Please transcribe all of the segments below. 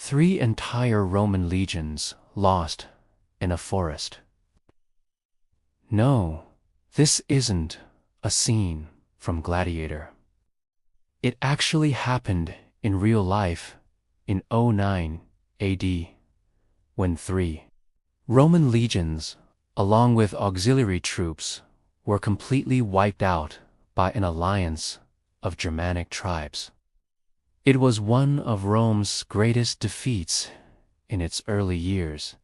3 entire Roman legions lost in a forest. No, this isn't a scene from Gladiator. It actually happened in real life in 09 AD, when 3 Roman legions, along with auxiliary troops, were completely wiped out by an alliance of Germanic tribes. It was one of Rome's greatest defeats in its early years,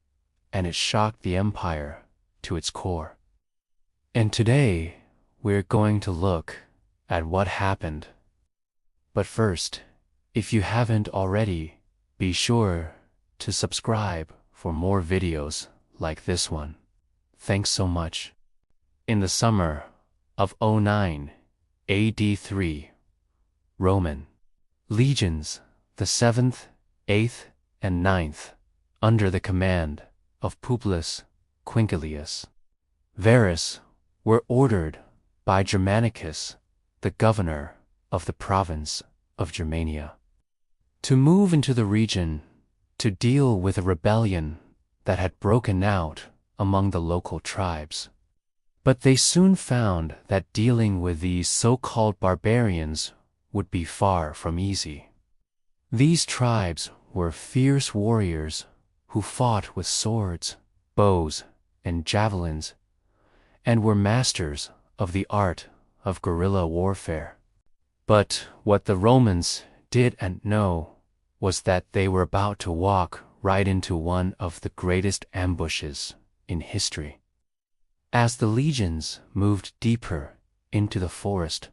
and it shocked the empire to its core. And today, we're going to look at what happened. But first, if you haven't already, be sure to subscribe for more videos like this one. Thanks so much. In the summer of 09 AD 3, Roman legions, the 7th, 8th, and 9th, under the command of Publius Quintilius Varus, were ordered by Germanicus, the governor of the province of Germania, to move into the region to deal with a rebellion that had broken out among the local tribes. But they soon found that dealing with these so-called barbarians would be far from easy. These tribes were fierce warriors who fought with swords, bows, and javelins, and were masters of the art of guerrilla warfare. But what the Romans didn't know was that they were about to walk right into one of the greatest ambushes in history. As the legions moved deeper into the forest,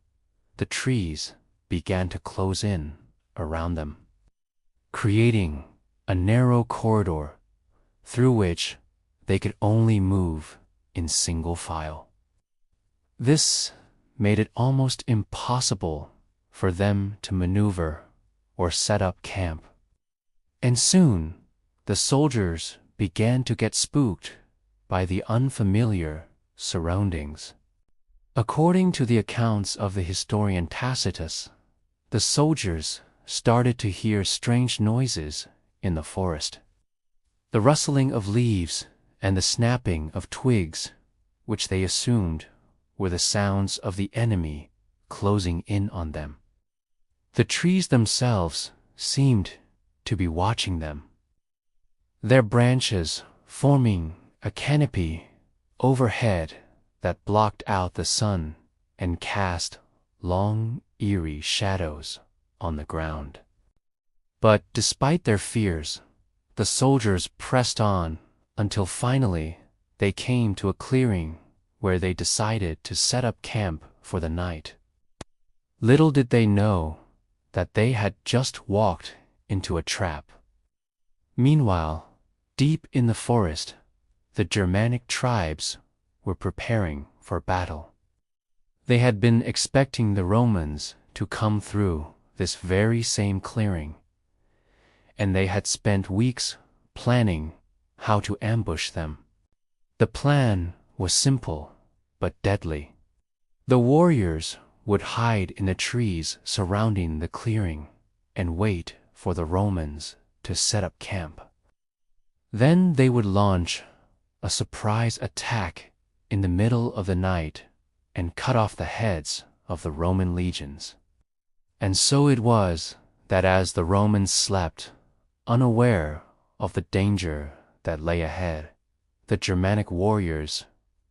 the trees began to close in around them, creating a narrow corridor through which they could only move in single file. This made it almost impossible for them to maneuver or set up camp. And soon, the soldiers began to get spooked by the unfamiliar surroundings. According to the accounts of the historian Tacitus, the soldiers started to hear strange noises in the forest. The rustling of leaves and the snapping of twigs, which they assumed were the sounds of the enemy closing in on them. The trees themselves seemed to be watching them, their branches forming a canopy overhead that blocked out the sun and cast long, eerie shadows on the ground. But despite their fears, the soldiers pressed on until finally they came to a clearing where they decided to set up camp for the night. Little did they know that they had just walked into a trap. Meanwhile, deep in the forest, the Germanic tribes were preparing for battle. They had been expecting the Romans to come through this very same clearing, and they had spent weeks planning how to ambush them. The plan was simple but deadly. The warriors would hide in the trees surrounding the clearing and wait for the Romans to set up camp. Then they would launch a surprise attack in the middle of the night and cut off the heads of the Roman legions. And so it was that as the Romans slept, unaware of the danger that lay ahead, the Germanic warriors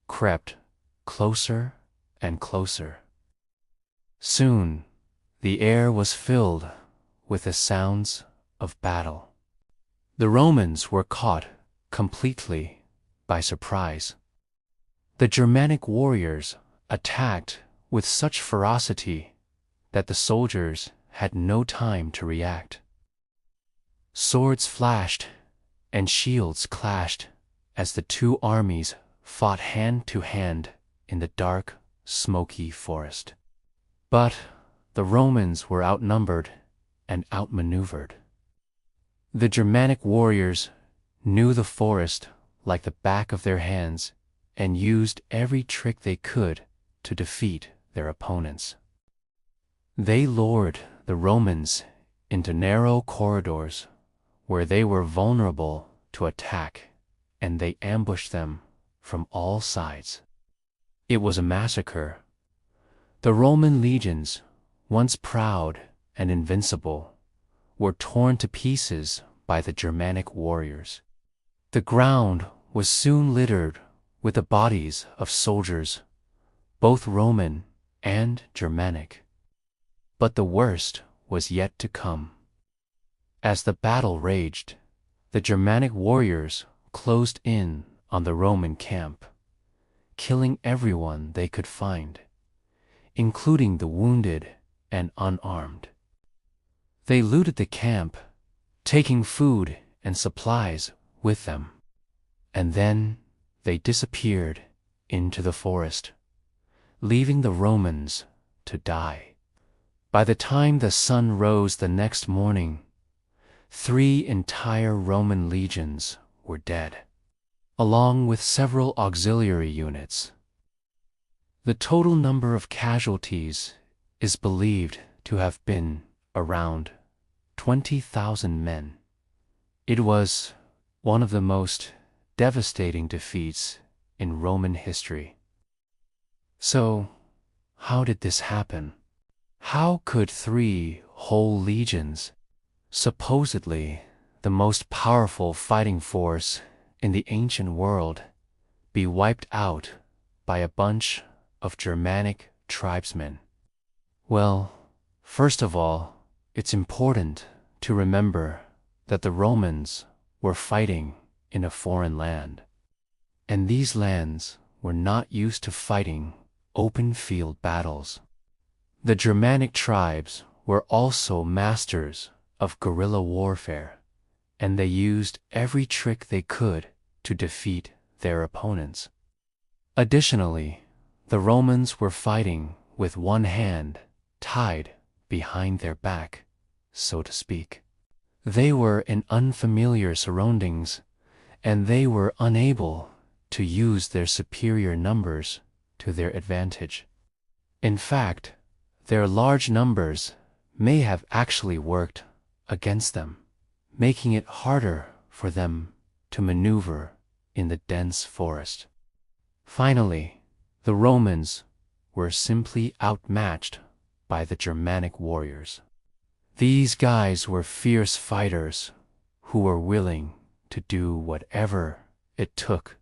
crept closer and closer. Soon, the air was filled with the sounds of battle. The Romans were caught completely by surprise. The Germanic warriors attacked with such ferocity that the soldiers had no time to react. Swords flashed and shields clashed as the two armies fought hand to hand in the dark, smoky forest. But the Romans were outnumbered and outmaneuvered. The Germanic warriors knew the forest like the back of their hands and used every trick they could to defeat their opponents. They lured the Romans into narrow corridors where they were vulnerable to attack, and they ambushed them from all sides. It was a massacre. The Roman legions, once proud and invincible, were torn to pieces by the Germanic warriors. The ground was soon littered with the bodies of soldiers, both Roman and Germanic. But the worst was yet to come. As the battle raged, the Germanic warriors closed in on the Roman camp, killing everyone they could find, including the wounded and unarmed. They looted the camp, taking food and supplies with them, and then they disappeared into the forest, leaving the Romans to die. By the time the sun rose the next morning, 3 entire Roman legions were dead, along with several auxiliary units. The total number of casualties is believed to have been around 20,000 men. It was one of the most devastating defeats in Roman history. So, how did this happen? How could 3 whole legions, supposedly the most powerful fighting force in the ancient world, be wiped out by a bunch of Germanic tribesmen? Well, first of all, it's important to remember that the Romans were fighting in a foreign land, and these lands were not used to fighting open field battles. The Germanic tribes were also masters of guerrilla warfare, and they used every trick they could to defeat their opponents. Additionally, the Romans were fighting with one hand tied behind their back, so to speak. They were in unfamiliar surroundings, and they were unable to use their superior numbers to their advantage. In fact, their large numbers may have actually worked against them, making it harder for them to maneuver in the dense forest. Finally, the Romans were simply outmatched by the Germanic warriors. These guys were fierce fighters who were willing to do whatever it took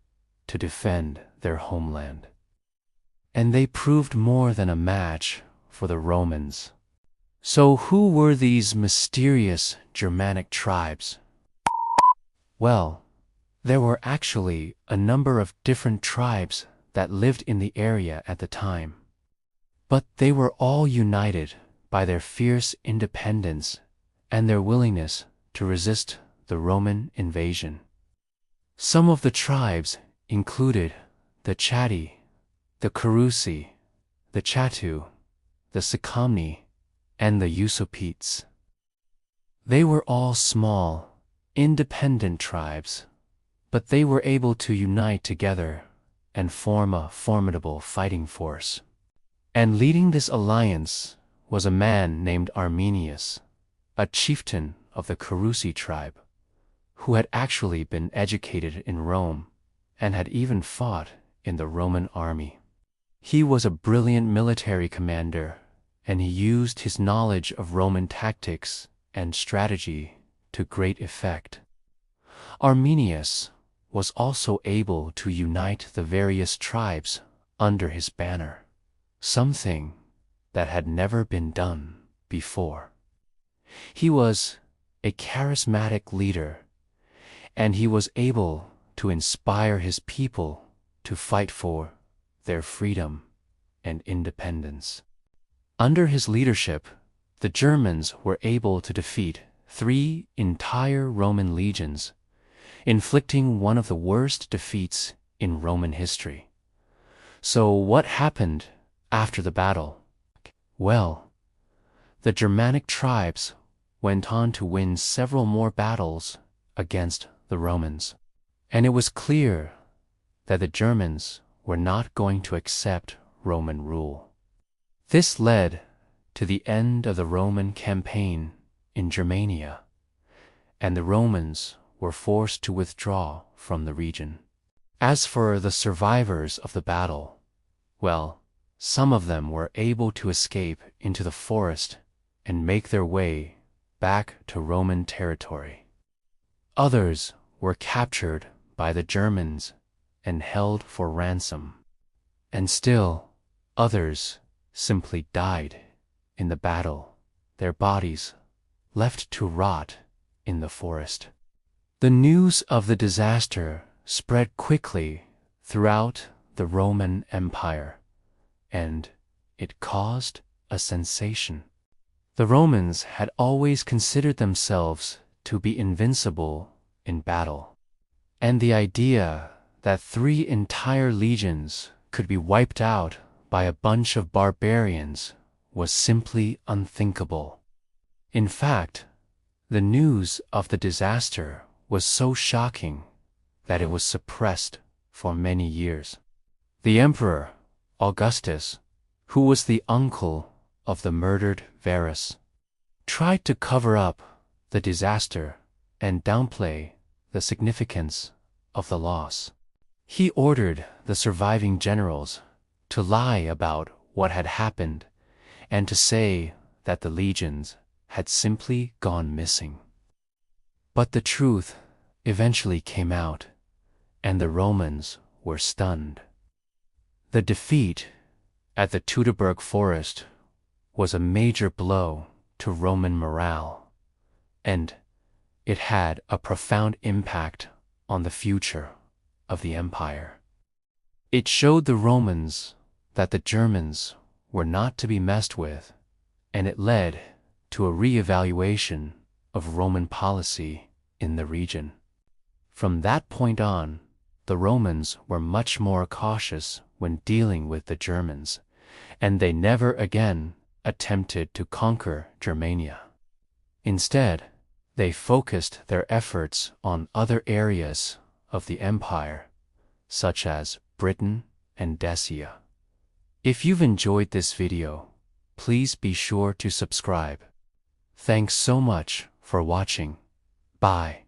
to defend their homeland. And they proved more than a match for the Romans. So who were these mysterious Germanic tribes? Well, there were actually a number of different tribes that lived in the area at the time. But they were all united by their fierce independence and their willingness to resist the Roman invasion. Some of the tribes included the Chatti, the Carusi, the Chatu, the Sicamni, and the Usopetes. They were all small, independent tribes, but they were able to unite together and form a formidable fighting force. And leading this alliance was a man named Arminius, a chieftain of the Carusi tribe, who had actually been educated in Rome and had even fought in the Roman army. He was a brilliant military commander, and he used his knowledge of Roman tactics and strategy to great effect. Arminius was also able to unite the various tribes under his banner, something that had never been done before. He was a charismatic leader, and he was able to inspire his people to fight for their freedom and independence. Under his leadership, the Germans were able to defeat 3 entire Roman legions, inflicting one of the worst defeats in Roman history. So what happened after the battle? Well, the Germanic tribes went on to win several more battles against the Romans, and it was clear that the Germans were not going to accept Roman rule. This led to the end of the Roman campaign in Germania, and the Romans were forced to withdraw from the region. As for the survivors of the battle, well, some of them were able to escape into the forest and make their way back to Roman territory. Others were captured by the Germans and held for ransom. And still, others simply died in the battle, their bodies left to rot in the forest. The news of the disaster spread quickly throughout the Roman Empire, and it caused a sensation. The Romans had always considered themselves to be invincible in battle, and the idea that 3 entire legions could be wiped out by a bunch of barbarians was simply unthinkable. In fact, the news of the disaster was so shocking that it was suppressed for many years. The Emperor Augustus, who was the uncle of the murdered Varus, tried to cover up the disaster and downplay the significance of the loss. He ordered the surviving generals to lie about what had happened and to say that the legions had simply gone missing. But the truth eventually came out, and the Romans were stunned. The defeat at the Teutoburg Forest was a major blow to Roman morale, and it had a profound impact on the future of the empire. It showed the Romans that the Germans were not to be messed with, and it led to a re-evaluation of Roman policy in the region. From that point on, the Romans were much more cautious when dealing with the Germans, and they never again attempted to conquer Germania. Instead, they focused their efforts on other areas of the empire, such as Britain and Dacia. If you've enjoyed this video, please be sure to subscribe. Thanks so much for watching. Bye.